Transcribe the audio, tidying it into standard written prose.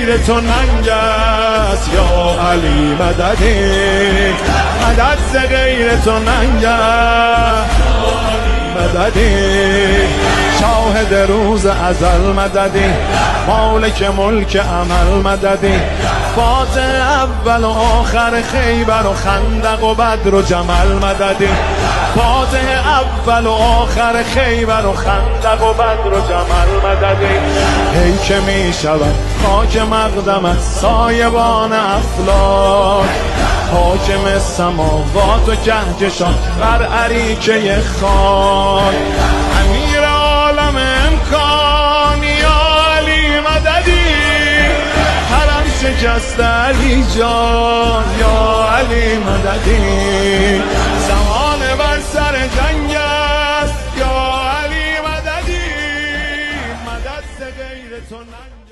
غیر تو ننگ است یا علی مددی مدد ز غیر تو ننگ است مددی شاهد روز ازل مددی مالک ملک عمل مددی فاتح اول و آخر خیبر و خندق و بدر و جمل مددی فاتح اول و آخر خیبر و خندق و بدر و جمل مددی ای که می شود خاک مقدمت سایبان افلاک حاکم سماوات و کهکشان بر اریکه خاک امیر عالم امکان یا علی مددی حرم شکست علی جان یا علی مددی زمان بر سر جنگ است یا علی مددی مدد ز غیر تو ننگ